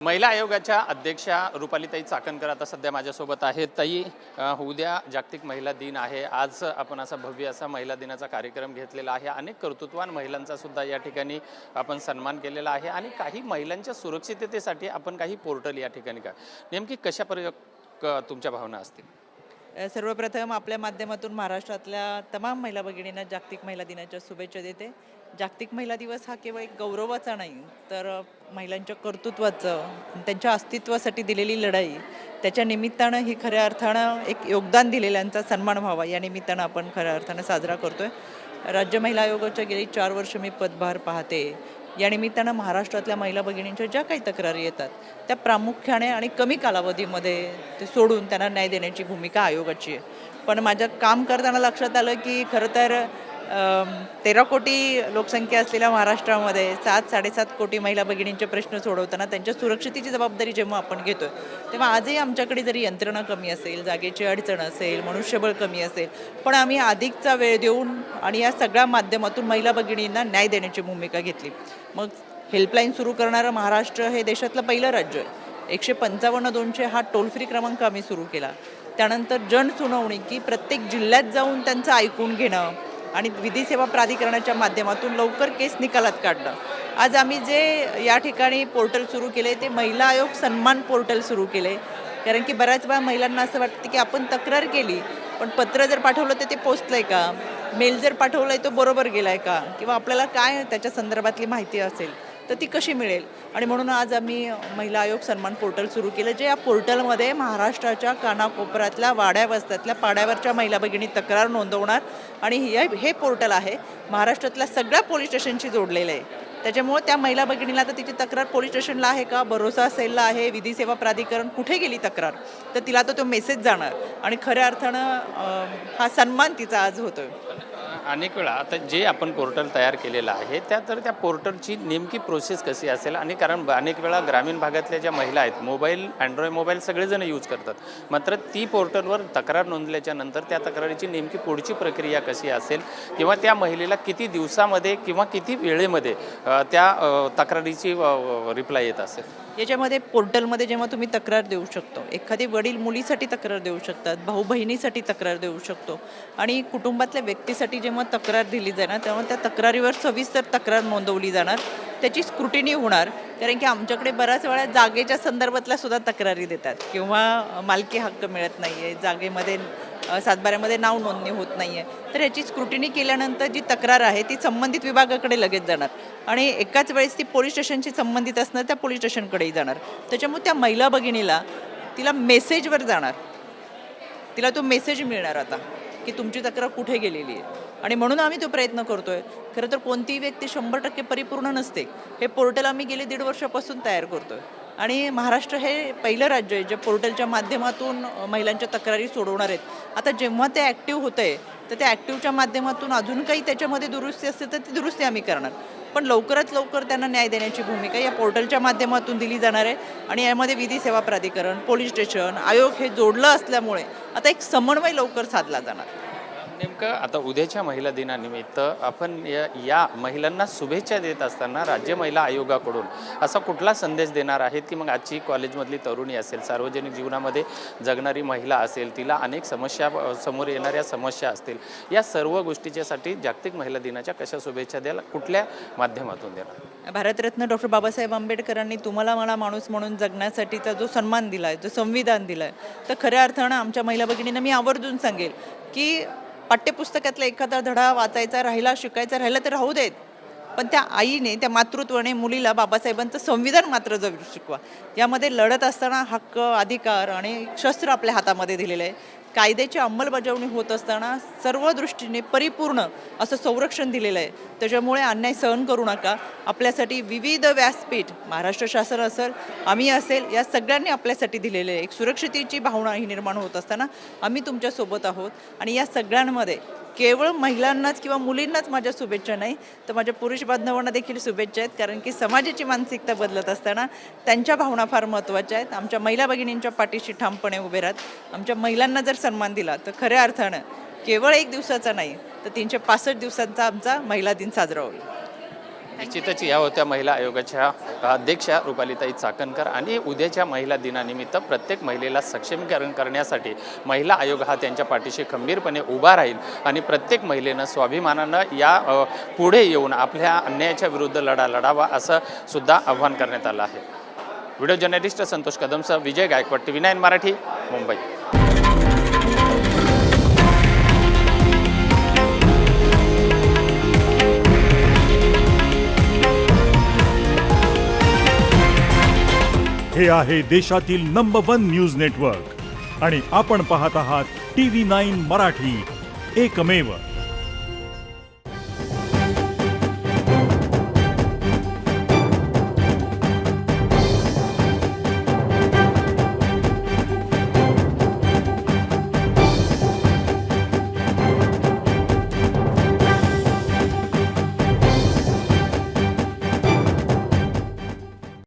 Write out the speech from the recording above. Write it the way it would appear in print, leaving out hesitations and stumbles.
महिला आयोगाच्या अध्यक्षा रुपालीताई चाकणकर आता सध्या माझ्यासोबत आहेत. ताई, उद्या जागतिक महिला दिन आहे. आज आपण असा भव्य असा महिला दिनाचा कार्यक्रम घेतलेला आहे. अनेक कर्तृत्ववान महिलांचा सुद्धा या ठिकाणी आपण सन्मान केलेला आहे आणि काही महिलांच्या सुरक्षिततेसाठी आपण काही पोर्टल या ठिकाणी नेमकी तुमच्या भावना असतील? सर्वप्रथम आपल्या माध्यमातून महाराष्ट्रातल्या तमाम महिला भगिनींना जागतिक महिला दिनाच्या शुभेच्छा देते. जागतिक महिला दिवस हा केवळ एक गौरवाचा नाही, तर महिलांच्या कर्तृत्वाचं, त्यांच्या अस्तित्वासाठी दिलेली लढाई, त्याच्या निमित्तानं ही खऱ्या अर्थानं एक योगदान दिलेल्यांचा सन्मान व्हावा या निमित्तानं आपण खऱ्या अर्थानं साजरा करतोय. राज्य महिला आयोगाच्या गेली 4 वर्ष मी पदभार पाहते. या निमित्तानं महाराष्ट्रातल्या महिला भगिनींच्या ज्या काही तक्रारी येतात त्या प्रामुख्याने आणि कमी कालावधीमध्ये ते सोडून त्यांना न्याय देण्याची भूमिका आयोगाची आहे. पण माझं काम करताना लक्षात आलं की खरं तर 13 कोटी लोकसंख्या असलेल्या महाराष्ट्रामध्ये 7-7.5 कोटी महिला भगिनींचे प्रश्न सोडवताना त्यांच्या सुरक्षितेची जबाबदारी जेव्हा आपण घेतोय, तेव्हा आजही आमच्याकडे जरी यंत्रणा कमी असेल, जागेची अडचण असेल, मनुष्यबळ कमी असेल, पण आम्ही अधिकचा वेळ देऊन आणि या सगळ्या माध्यमातून महिला भगिनींना न्याय देण्याची भूमिका घेतली. मग हेल्पलाईन सुरू करणारं महाराष्ट्र हे देशातलं पहिलं राज्य आहे. 155-200 हा टोल फ्री क्रमांक आम्ही सुरू केला. त्यानंतर जन सुनावणी, की प्रत्येक जिल्ह्यात जाऊन त्यांचं ऐकून घेणं आणि विधी सेवा प्राधिकरणाच्या माध्यमातून लवकर केस निकालात काढणं. आज आम्ही जे या ठिकाणी पोर्टल सुरू केले ते महिला आयोग सन्मान पोर्टल सुरू केले. कारण की बऱ्याच वेळा महिलांना असं वाटतं की आपण तक्रार केली, पण पत्र जर पाठवलं तर ते पोचलंय का, मेल जर पाठवलाय तो बरोबर गेलाय का, किंवा आपल्याला काय त्याच्या संदर्भातली माहिती असेल तर ती कशी मिळेल. आणि म्हणून आज आम्ही महिला आयोग सन्मान पोर्टल सुरू केलं, जे या पोर्टलमध्ये महाराष्ट्राच्या कानाकोपऱ्यातल्या वाड्या वस्त्यातल्या पाड्यावरच्या महिला भगिनी तक्रार नोंदवणार. आणि हे पोर्टल आहे महाराष्ट्रातल्या सगळ्या पोलीस स्टेशनशी जोडलेलं आहे. त्याच्यामुळे त्या महिला भगिनीला तर तिची तक्रार पोलीस स्टेशनला आहे का, भरोसा सेलला आहे, विधी सेवा प्राधिकरण कुठे गेली तक्रार, तर तिला तो मेसेज जाणार आणि खऱ्या अर्थानं हा सन्मान तिचा आज होतोय. अनेक वेळा आता जे आपण पोर्टल तयार केलेलं आहे त्या पोर्टलची नेमकी प्रोसेस कशी असेल, आणि कारण अनेक वेळा ग्रामीण भागातल्या ज्या महिला आहेत मोबाईल, अँड्रॉइड मोबाईल सगळेजण यूज करतात, मात्र ती पोर्टलवर तक्रार नोंदल्याच्या नंतर त्या तक्रारीची नेमकी पुढची प्रक्रिया कशी असेल, किंवा त्या महिलेला किती दिवसामध्ये किंवा किती वेळेमध्ये त्या तक्रारीची रिप्लाय येत असेल. याच्यामध्ये पोर्टलमध्ये जेव्हा तुम्ही तक्रार देऊ शकतो, एखादी वडील मुलीसाठी तक्रार देऊ शकतात, भाऊ बहिणीसाठी तक्रार देऊ शकतो, आणि कुटुंबातल्या व्यक्तीसाठी जेव्हा तक्रार दिली जाणार तेव्हा त्या तक्रारीवर सविस्तर तक्रार नोंदवली जाणार, त्याची स्क्रुटिनी होणार. कारण की आमच्याकडे बऱ्याच वेळा जागेच्या संदर्भातल्या सुद्धा तक्रारी देतात, किंवा मालकी हक्क मिळत नाही आहे, जागेमध्ये सातबाऱ्यामध्ये नाव नोंदणी होत नाही आहे, तर याची स्क्रुटिनी केल्यानंतर जी तक्रार आहे ती संबंधित विभागाकडे लगेच जाणार आणि एकाच वेळेस ती पोलीस स्टेशनशी संबंधित असणार त्या पोलीस स्टेशनकडेही जाणार. त्याच्यामुळे त्या महिला भगिनीला तिला मेसेजवर जाणार, तिला तो मेसेज मिळणार आता की तुमची तक्रार कुठे गेलेली आहे. आणि म्हणून आम्ही तो प्रयत्न करतोय. खरं तर कोणतीही व्यक्ती 100% परिपूर्ण नसते. हे पोर्टल आम्ही गेले 1.5 वर्षापासून तयार करतोय आणि महाराष्ट्र हे पहिलं राज्य आहे जे पोर्टलच्या माध्यमातून महिलांच्या तक्रारी सोडवणार आहेत. आता जेव्हा ते ॲक्टिव्ह होतं आहे तर त्या ॲक्टिव्हच्या माध्यमातून अजून काही त्याच्यामध्ये दुरुस्ती असते तर ती दुरुस्ती आम्ही करणार, पण लवकरात लवकर त्यांना न्याय देण्याची भूमिका या पोर्टलच्या माध्यमातून दिली जाणार आहे. आणि यामध्ये विधी सेवा प्राधिकरण, पोलीस स्टेशन, आयोग हे जोडलं असल्यामुळे आता एक समन्वय लवकर साधला जाणार. नेमकं आता उद्याच्या महिला दिनानिमित्त आपण या महिलांना शुभेच्छा देत असताना राज्य महिला आयोगाकडून असा कुठला संदेश देणार आहेत की मग आजची कॉलेजमधली तरुणी असेल, सार्वजनिक जीवनामध्ये जगणारी महिला असेल, तिला अनेक समस्या समोर येणाऱ्या समस्या असतील, या सर्व गोष्टीच्यासाठी जागतिक महिला दिनाच्या कशा शुभेच्छा द्याल, कुठल्या माध्यमातून द्याल? भारतरत्न डॉक्टर बाबासाहेब आंबेडकरांनी तुम्हाला मला माणूस म्हणून जगण्यासाठीचा जो सन्मान दिला आहे, जो संविधान दिलं आहे, तर खऱ्या अर्थानं आमच्या महिला भगिनींना मी आवर्जून सांगेल की पाठ्यपुस्तकातला एखादा धडा वाचायचा राहिला, शिकायचा राहिला तर राहू देत, पण त्या आईने, त्या मातृत्वाने मुलीला बाबासाहेबांचं संविधान मात्र जरूर शिकवा. यामध्ये लढत असताना हक्क, अधिकार आणि शस्त्र आपल्या हातामध्ये दिलेलं आहे. कायद्याची अंमलबजावणी होत असताना सर्व दृष्टीने परिपूर्ण असं संरक्षण दिलेलं आहे. त्याच्यामुळे अन्याय सहन करू नका. आपल्यासाठी विविध व्यासपीठ महाराष्ट्र शासन असेल, आम्ही असेल, या सगळ्यांनी आपल्यासाठी दिलेले आहे. एक सुरक्षितेची भावना ही निर्माण होत असताना आम्ही तुमच्यासोबत आहोत. आणि या सगळ्यांमध्ये केवळ महिलांनाच किंवा मुलींनाच माझ्या शुभेच्छा नाही, तर माझ्या पुरुष बांधवांना देखील शुभेच्छा आहेत. कारण की समाजाची मानसिकता बदलत असताना त्यांच्या भावना फार महत्त्वाच्या आहेत. आमच्या महिला भगिनींच्या पाठीशी ठामपणे उभे राहत. आमच्या महिलांना जर सन्मान दिला तर खऱ्या अर्थानं केवळ 1 दिवसाचा नाही तर 365 दिवसांचा आमचा महिला दिन साजरा होईल. निश्चितच या होत्या महिला आयोगाच्या अध्यक्षा रुपालीताई चाकणकर. आणि उद्याच्या महिला दिनानिमित्त प्रत्येक महिलेला सक्षमीकरण करण्यासाठी महिला आयोग हा त्यांच्या पाठीशी खंबीरपणे उभा राहील आणि प्रत्येक महिलेनं स्वाभिमानानं या पुढे येऊन आपल्या अन्यायाच्या विरुद्ध लढा लढावा असं सुद्धा आव्हान करण्यात आलं आहे. व्हिडिओ जर्नलिस्ट संतोष कदमसह विजय गायकवाड, TV9 मराठी, मुंबई. हे आहे देशातील नंबर 1 न्यूज नेटवर्क आणि आपण पाहत आहात TV9 मराठी, एकमेव.